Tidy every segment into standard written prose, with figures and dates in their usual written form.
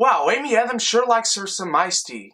Wow, Amy Adams sure likes her some iced tea.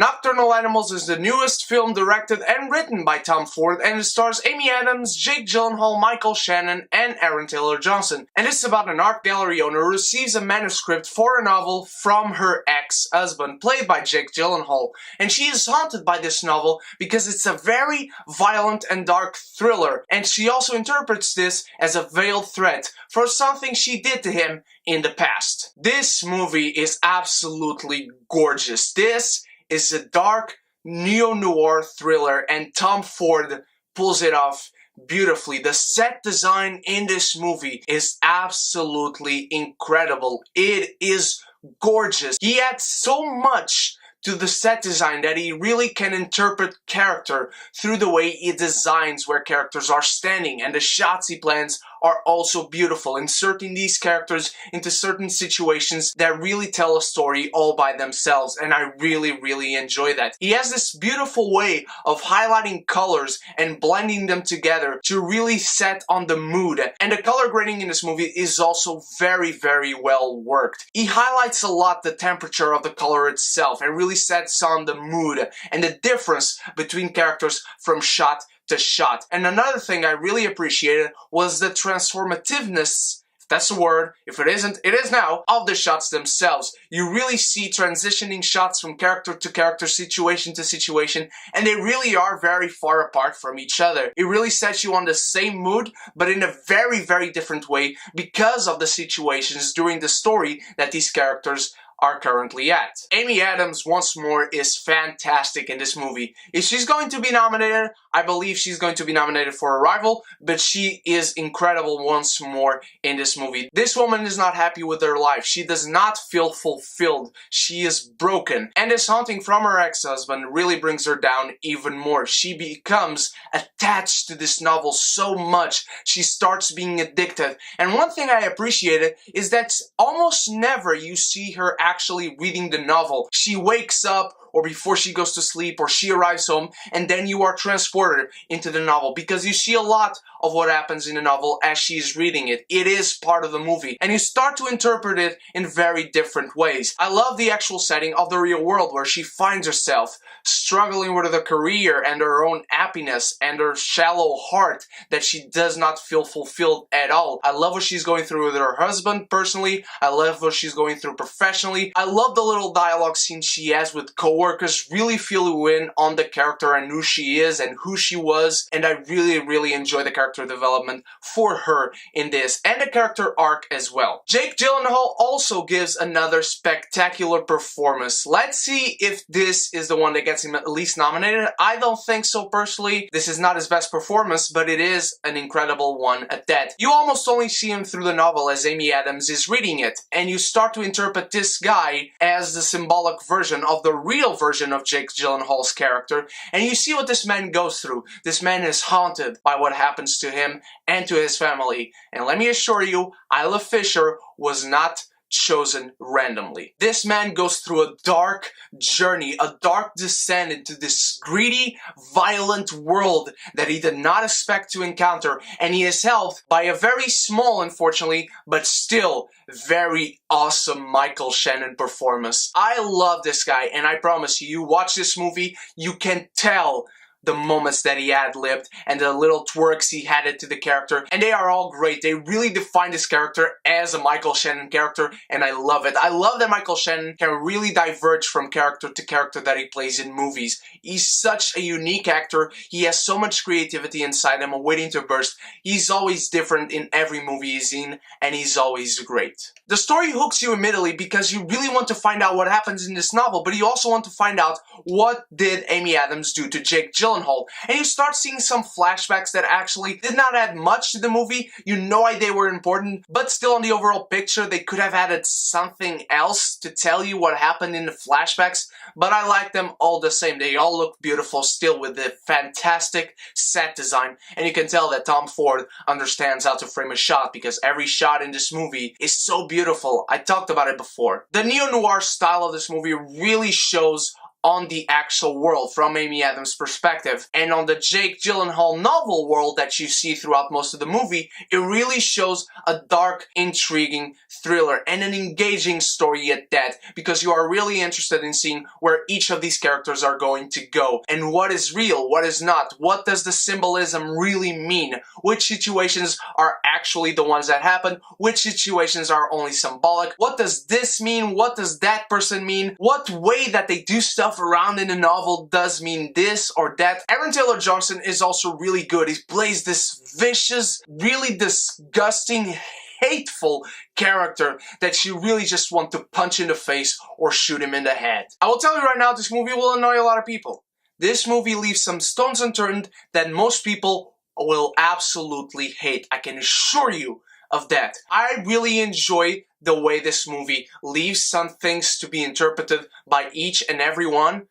Nocturnal Animals is the newest film directed and written by Tom Ford, and it stars Amy Adams, Jake Gyllenhaal, Michael Shannon, and Aaron Taylor Johnson. And it's about an art gallery owner who receives a manuscript for a novel from her ex-husband, played by Jake Gyllenhaal. And she is haunted by this novel because it's a very violent and dark thriller, and she also interprets this as a veiled threat for something she did to him in the past. This movie is absolutely gorgeous. This is a dark neo-noir thriller, and Tom Ford pulls it off beautifully. The set design in this movie is absolutely incredible. It is gorgeous. He adds so much to the set design that he really can interpret character through the way he designs where characters are standing, and the shots he plans are also beautiful, inserting these characters into certain situations that really tell a story all by themselves, and I really enjoy that. He has this beautiful way of highlighting colors and blending them together to really set on the mood, and the color grading in this movie is also very well worked. He highlights a lot the temperature of the color itself and really sets on the mood and the difference between characters from shot to shot. And another thing I really appreciated was the transformativeness, if that's a word, if it isn't, it is now, of the shots themselves. You really see transitioning shots from character to character, situation to situation, and they really are very far apart from each other. It really sets you on the same mood, but in a very different way because of the situations during the story that these characters are currently at. Amy Adams, once more, is fantastic in this movie. If she's going to be nominated, I believe she's going to be nominated for Arrival, but she is incredible once more in this movie. This woman is not happy with her life. She does not feel fulfilled. She is broken. And this haunting from her ex-husband really brings her down even more. She becomes attached to this novel so much, she starts being addicted. And one thing I appreciated is that almost never you see her actually reading the novel. She wakes up, or before she goes to sleep, or she arrives home, and then you are transported into the novel because you see a lot of what happens in the novel as she is reading it. It is part of the movie, and you start to interpret it in very different ways. I love the actual setting of the real world where she finds herself struggling with her career and her own happiness and her shallow heart that she does not feel fulfilled at all. I love what she's going through with her husband personally. I love what she's going through professionally. I love the little dialogue scenes she has with co-workers, really feel you in on the character and who she is and who she was, and I really enjoy the character development for her in this, and the character arc as well. Jake Gyllenhaal also gives another spectacular performance. Let's see if this is the one that gets him at least nominated. I don't think so personally. This is not his best performance, but it is an incredible one at that. You almost only see him through the novel as Amy Adams is reading it, and you start to interpret this guy as the symbolic version of the real version of Jake Gyllenhaal's character, and you see what this man goes through. This man is haunted by what happens to him and to his family, and let me assure you, Isla Fisher was not chosen randomly. This man goes through a dark journey, a dark descent into this greedy, violent world that he did not expect to encounter, and he is helped by a very small, unfortunately, but still very awesome Michael Shannon performance. I love this guy, and I promise you, you watch this movie, you can tell the moments that he ad-libbed and the little twerks he added to the character, and they are all great. They really define this character as a Michael Shannon character, and I love it. I love that Michael Shannon can really diverge from character to character that he plays in movies. He's such a unique actor. He has so much creativity inside him waiting to burst. He's always different in every movie he's in, and he's always great. The story hooks you immediately because you really want to find out what happens in this novel, but you also want to find out what did Amy Adams do to Jake Gyllenhaal Gyllenhaal, and you start seeing some flashbacks that actually did not add much to the movie. You know why they were important, but still on the overall picture, they could have added something else to tell you what happened in the flashbacks, but I like them all the same. They all look beautiful still with the fantastic set design, and you can tell that Tom Ford understands how to frame a shot because every shot in this movie is so beautiful. I talked about it before. The neo-noir style of this movie really shows on the actual world from Amy Adams' perspective, and on the Jake Gyllenhaal novel world that you see throughout most of the movie, it really shows a dark, intriguing thriller and an engaging story at that, because you are really interested in seeing where each of these characters are going to go, and what is real, what is not, what does the symbolism really mean, which situations are actually the ones that happen, which situations are only symbolic, what does this mean, what does that person mean, what way that they do stuff around in the novel does mean this or that. Aaron Taylor Johnson is also really good. He plays this vicious, really disgusting, hateful character that you really just want to punch in the face or shoot him in the head. I will tell you right now, this movie will annoy a lot of people. This movie leaves some stones unturned that most people will absolutely hate. I can assure you of that. I really enjoy the way this movie leaves some things to be interpreted by each and every one,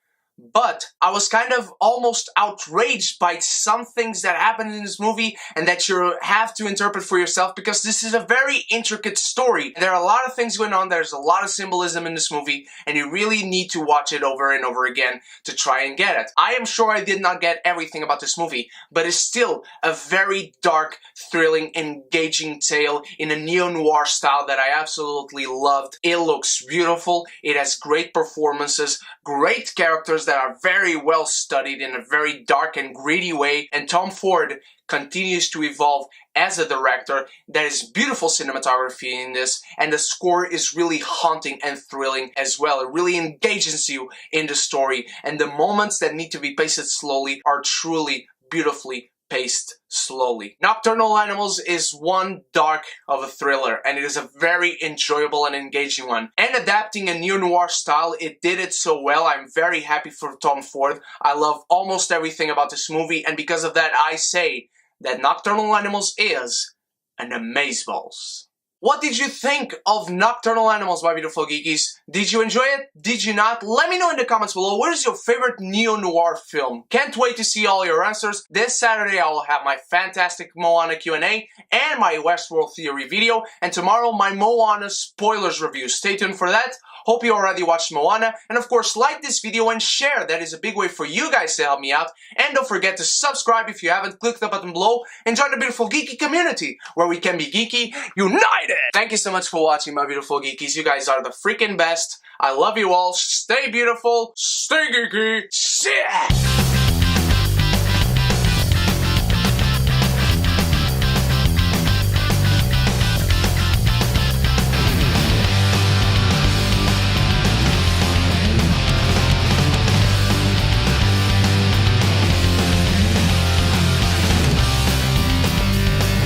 but I was kind of almost outraged by some things that happened in this movie and that you have to interpret for yourself, because this is a very intricate story. There are a lot of things going on, there's a lot of symbolism in this movie, and you really need to watch it over and over again to try and get it. I am sure I did not get everything about this movie, but it's still a very dark, thrilling, engaging tale in a neo-noir style that I absolutely loved. It looks beautiful, it has great performances, great characters that are very well studied in a very dark and gritty way, and Tom Ford continues to evolve as a director. There is beautiful cinematography in this, and the score is really haunting and thrilling as well. It really engages you in the story, and the moments that need to be paced slowly are truly beautifully paced slowly. Nocturnal Animals is one dark of a thriller, and it is a very enjoyable and engaging one. And adapting a neo-noir style, it did it so well. I'm very happy for Tom Ford. I love almost everything about this movie, and because of that, I say that Nocturnal Animals is an amazeballs. What did you think of Nocturnal Animals, my beautiful geekies? Did you enjoy it? Did you not? Let me know in the comments below. What is your favorite neo-noir film? Can't wait to see all your answers. This Saturday I will have my fantastic Moana Q&A and my Westworld Theory video, and tomorrow my Moana spoilers review. Stay tuned for that. Hope you already watched Moana, and of course like this video and share. That is a big way for you guys to help me out. And don't forget to subscribe if you haven't. Click the button below and join the beautiful geeky community where we can be geeky united. Thank you so much for watching, my beautiful geekies. You guys are the freaking best. I love you all. Stay beautiful, stay geeky. Shit!